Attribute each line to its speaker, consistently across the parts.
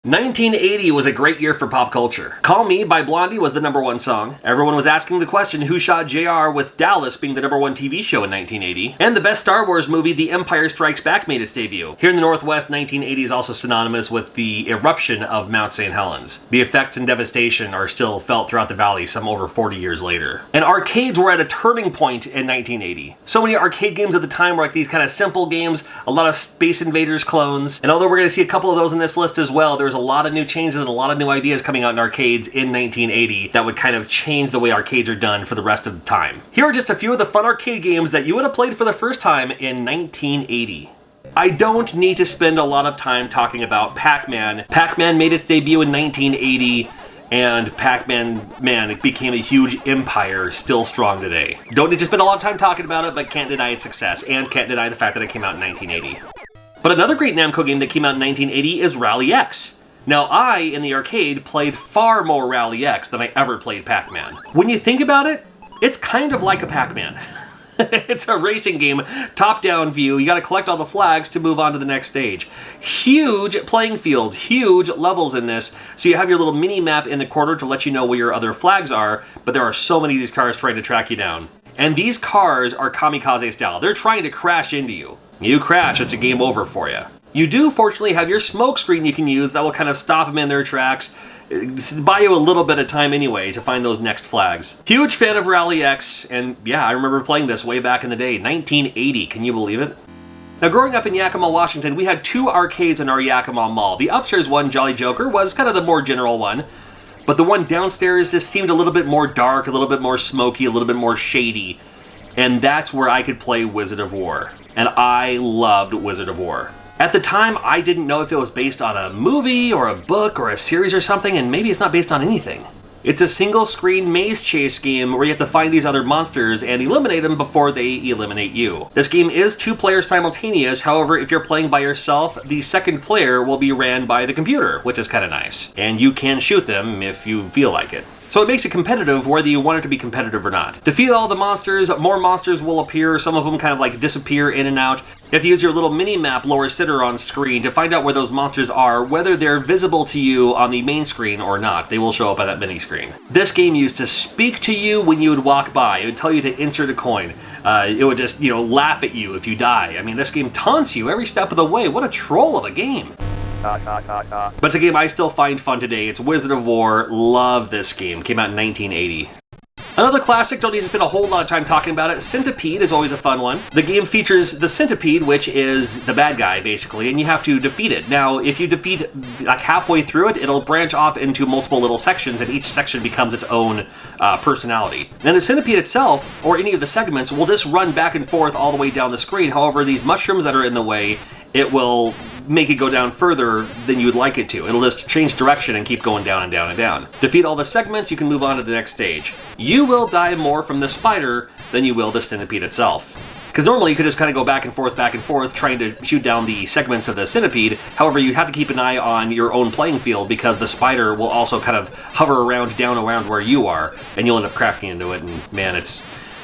Speaker 1: 1980 was a great year for pop culture. Call Me by Blondie was the #1 song. Everyone was asking the question, who shot JR, with Dallas being the #1 TV show in 1980. And the best Star Wars movie, The Empire Strikes Back, made its debut. Here in the Northwest, 1980 is also synonymous with the eruption of Mount St. Helens. The effects and devastation are still felt throughout the valley some over 40 years later. And arcades were at a turning point in 1980. So many arcade games at the time were like these kind of simple games, a lot of Space Invaders clones. And although we're going to see a couple of those in this list as well, there's a lot of new changes and a lot of new ideas coming out in arcades in 1980 that would kind of change the way arcades are done for the rest of the time. Here are just a few of the fun arcade games that you would have played for the first time in 1980. I don't need to spend a lot of time talking about Pac-Man. Pac-Man made its debut in 1980, and Pac-Man, man, it became a huge empire, still strong today. Don't need to spend a lot of time talking about it, but can't deny its success, and can't deny the fact that it came out in 1980. But another great Namco game that came out in 1980 is Rally X. Now, I, in the arcade, played far more Rally X than I ever played Pac-Man. When you think about it, it's kind of like a Pac-Man. It's a racing game, top-down view. You gotta collect all the flags to move on to the next stage. Huge playing fields, huge levels in this. So you have your little mini-map in the corner to let you know where your other flags are, but there are so many of these cars trying to track you down. And these cars are kamikaze style. They're trying to crash into you. You crash, it's a game over for you. You do, fortunately, have your smoke screen you can use that will kind of stop them in their tracks. Buy you a little bit of time anyway to find those next flags. Huge fan of Rally X, and yeah, I remember playing this way back in the day, 1980, can you believe it? Now, growing up in Yakima, Washington, we had 2 arcades in our Yakima Mall. The upstairs one, Jolly Joker, was kind of the more general one, but the one downstairs just seemed a little bit more dark, a little bit more smoky, a little bit more shady, and that's where I could play Wizard of War, and I loved Wizard of War. At the time, I didn't know if it was based on a movie or a book or a series or something, and maybe it's not based on anything. It's a single-screen maze chase game where you have to find these other monsters and eliminate them before they eliminate you. This game is 2 players simultaneous, however, if you're playing by yourself, the second player will be ran by the computer, which is kind of nice. And you can shoot them if you feel like it. So it makes it competitive whether you want it to be competitive or not. Defeat all the monsters, more monsters will appear, some of them kind of like disappear in and out. You have to use your little mini-map lower center on screen to find out where those monsters are, whether they're visible to you on the main screen or not. They will show up on that mini screen. This game used to speak to you when you would walk by. It would tell you to insert a coin. It would just, laugh at you if you die. I mean, this game taunts you every step of the way. What a troll of a game. But it's a game I still find fun today. It's Wizard of War. Love this game. Came out in 1980. Another classic, don't need to spend a whole lot of time talking about it. Centipede is always a fun one. The game features the centipede, which is the bad guy, basically, and you have to defeat it. Now, if you defeat like halfway through it, it'll branch off into multiple little sections, and each section becomes its own personality. And the centipede itself, or any of the segments, will just run back and forth all the way down the screen. However, these mushrooms that are in the way, it will make it go down further than you would like it to. It'll just change direction and keep going down and down and down. Defeat all the segments, you can move on to the next stage. You will die more from the spider than you will the centipede itself. Because normally you could just kind of go back and forth, trying to shoot down the segments of the centipede. However, you have to keep an eye on your own playing field because the spider will also kind of hover around, down around where you are, and you'll end up crashing into it, and man,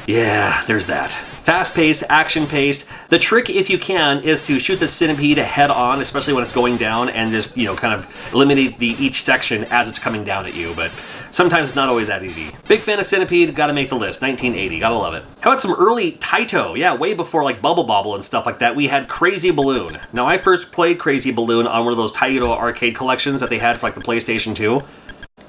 Speaker 1: yeah, there's that. Fast-paced, action-paced. The trick, if you can, is to shoot the centipede head-on, especially when it's going down, and just, kind of eliminate each section as it's coming down at you, but sometimes it's not always that easy. Big fan of Centipede, gotta make the list. 1980, gotta love it. How about some early Taito? Yeah, way before like Bubble Bobble and stuff like that, we had Crazy Balloon. Now, I first played Crazy Balloon on one of those Taito arcade collections that they had for like the PlayStation 2.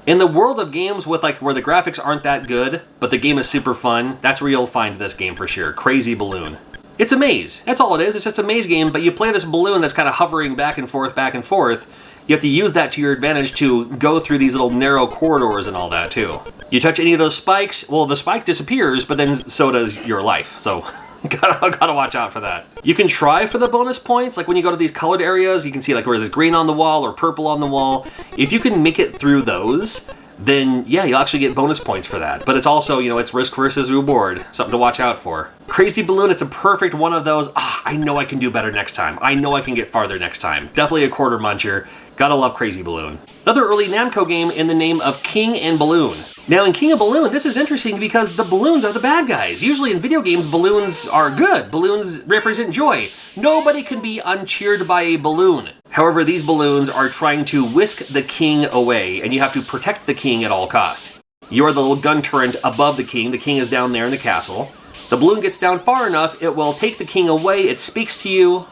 Speaker 1: In the world of games with where the graphics aren't that good, but the game is super fun, that's where you'll find this game for sure. Crazy Balloon. It's a maze. That's all it is. It's just a maze game, but you play this balloon that's kind of hovering back and forth, back and forth. You have to use that to your advantage to go through these little narrow corridors and all that too. You touch any of those spikes, well, the spike disappears, but then so does your life. So gotta watch out for that. You can try for the bonus points, like when you go to these colored areas, you can see like where there's green on the wall or purple on the wall. If you can make it through those, then yeah, you'll actually get bonus points for that. But it's also, it's risk versus reward, something to watch out for. Crazy Balloon, it's a perfect one of those, I know I can do better next time. I know I can get farther next time. Definitely a quarter muncher. Gotta love Crazy Balloon. Another early Namco game in the name of King and Balloon. Now in King of Balloon, this is interesting because the balloons are the bad guys. Usually in video games, balloons are good. Balloons represent joy. Nobody can be uncheered by a balloon. However, these balloons are trying to whisk the king away, and you have to protect the king at all costs. You are the little gun turret above the king. The king is down there in the castle. The balloon gets down far enough, it will take the king away. It speaks to you.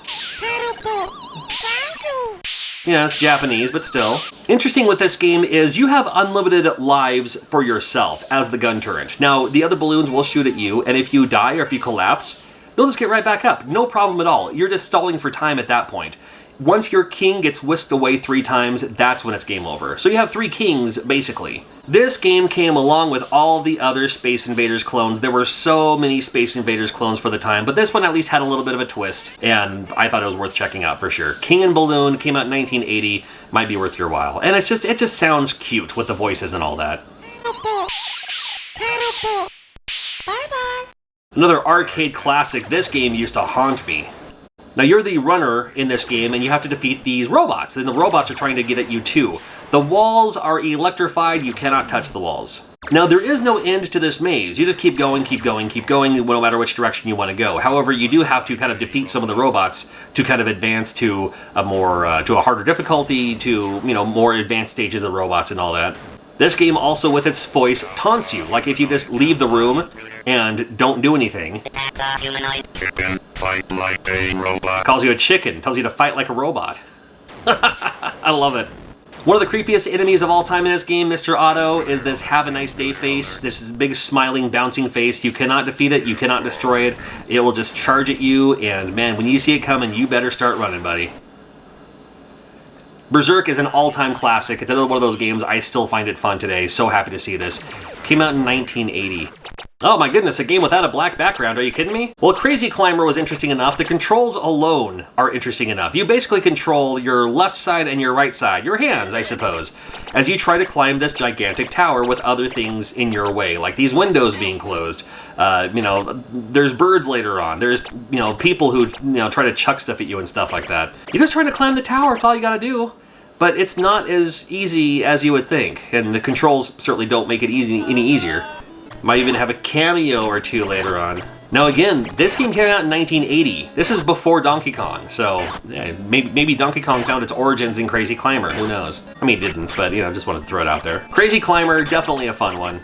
Speaker 1: Yeah, it's Japanese, but still. Interesting with this game is you have unlimited lives for yourself as the gun turret. Now, the other balloons will shoot at you, and if you die or if you collapse, you'll just get right back up. No problem at all. You're just stalling for time at that point. Once your king gets whisked away 3 times, that's when it's game over. So you have 3 kings, basically. This game came along with all the other Space Invaders clones. There were so many Space Invaders clones for the time, but this one at least had a little bit of a twist, and I thought it was worth checking out for sure. King and Balloon came out in 1980, might be worth your while. And it just sounds cute with the voices and all that. Bye-bye. Another arcade classic, this game used to haunt me. Now you're the runner in this game and you have to defeat these robots, and the robots are trying to get at you too. The walls are electrified, you cannot touch the walls. Now there is no end to this maze, you just keep going, no matter which direction you want to go. However, you do have to kind of defeat some of the robots to kind of advance to a more, to a harder difficulty, to, more advanced stages of robots and all that. This game also with its voice taunts you, like if you just leave the room and don't do anything. Chicken, fight like a robot. Calls you a chicken, tells you to fight like a robot. I love it. One of the creepiest enemies of all time in this game, Mr. Otto, is this have a nice day face, this big smiling bouncing face. You cannot defeat it, you cannot destroy it. It will just charge at you, and man, when you see it coming, you better start running, buddy. BERZERK is an all-time classic. It's another one of those games I still find it fun today. So happy to see this. Came out in 1980. Oh my goodness, a game without a black background, are you kidding me? Well, Crazy Climber was interesting enough. The controls alone are interesting enough. You basically control your left side and your right side, your hands, I suppose, as you try to climb this gigantic tower with other things in your way, like these windows being closed. There's birds later on. There's, people who, try to chuck stuff at you and stuff like that. You're just trying to climb the tower, that's all you gotta do. But it's not as easy as you would think, and the controls certainly don't make it any easier. Might even have a cameo or 2 later on. Now again, this game came out in 1980. This is before Donkey Kong, so yeah, maybe Donkey Kong found its origins in Crazy Climber, who knows? I mean, it didn't, but just wanted to throw it out there. Crazy Climber, definitely a fun one.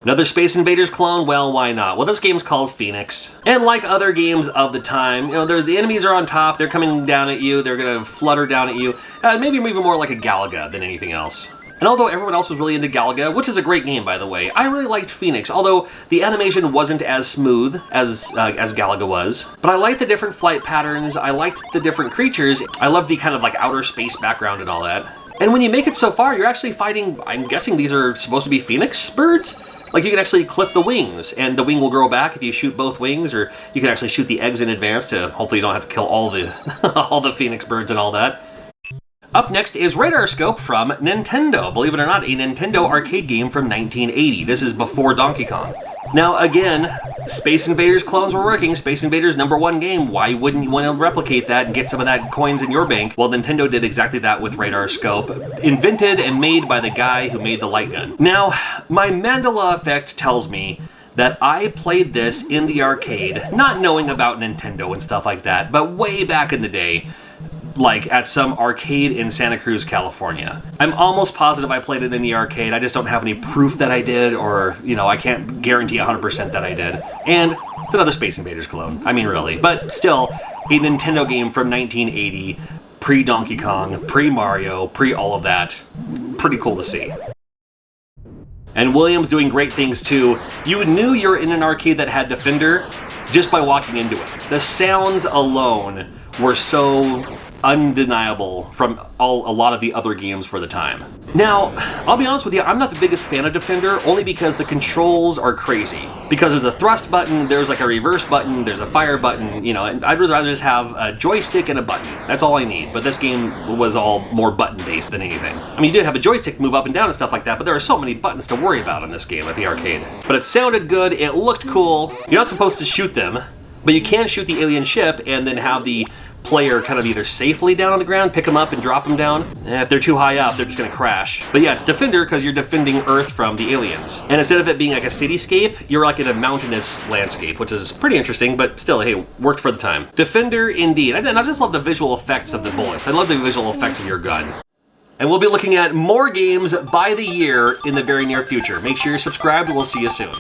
Speaker 1: Another Space Invaders clone? Well, why not? Well, this game's called Phoenix. And like other games of the time, the enemies are on top, they're coming down at you, they're gonna flutter down at you. Maybe even more like a Galaga than anything else. And although everyone else was really into Galaga, which is a great game by the way, I really liked Phoenix, although the animation wasn't as smooth as Galaga was. But I liked the different flight patterns, I liked the different creatures, I loved the kind of like outer space background and all that. And when you make it so far, you're actually fighting, I'm guessing these are supposed to be phoenix birds? Like you can actually clip the wings, and the wing will grow back if you shoot both wings, or you can actually shoot the eggs in advance to hopefully you don't have to kill all the all the phoenix birds and all that. Up next is Radar Scope from Nintendo. Believe it or not, a Nintendo arcade game from 1980. This is before Donkey Kong. Now again, Space Invaders clones were working. Space Invaders #1 game. Why wouldn't you want to replicate that and get some of that coins in your bank? Well, Nintendo did exactly that with Radar Scope. Invented and made by the guy who made the light gun. Now, my Mandela effect tells me that I played this in the arcade, not knowing about Nintendo and stuff like that, but way back in the day, like at some arcade in Santa Cruz, California. I'm almost positive I played it in the arcade, I just don't have any proof that I did, or, I can't guarantee 100% that I did. And it's another Space Invaders clone, I mean really. But still, a Nintendo game from 1980, pre-Donkey Kong, pre-Mario, pre-all of that. Pretty cool to see. And Williams doing great things too. You knew you were in an arcade that had Defender just by walking into it. The sounds alone were so undeniable from a lot of the other games for the time. Now, I'll be honest with you, I'm not the biggest fan of Defender, only because the controls are crazy. Because there's a thrust button, there's like a reverse button, there's a fire button, and I'd rather just have a joystick and a button. That's all I need, but this game was all more button-based than anything. I mean, you did have a joystick to move up and down and stuff like that, but there are so many buttons to worry about in this game at the arcade. But it sounded good, it looked cool. You're not supposed to shoot them, but you can shoot the alien ship and then have the player kind of either safely down on the ground, pick them up and drop them down. If they're too high up, they're just gonna crash. But yeah, it's Defender because you're defending Earth from the aliens. And instead of it being like a cityscape, you're like in a mountainous landscape, which is pretty interesting, but still, hey, worked for the time. Defender indeed. I just love the visual effects of the bullets. I love the visual effects of your gun. And we'll be looking at more games by the year in the very near future. Make sure you're subscribed and we'll see you soon.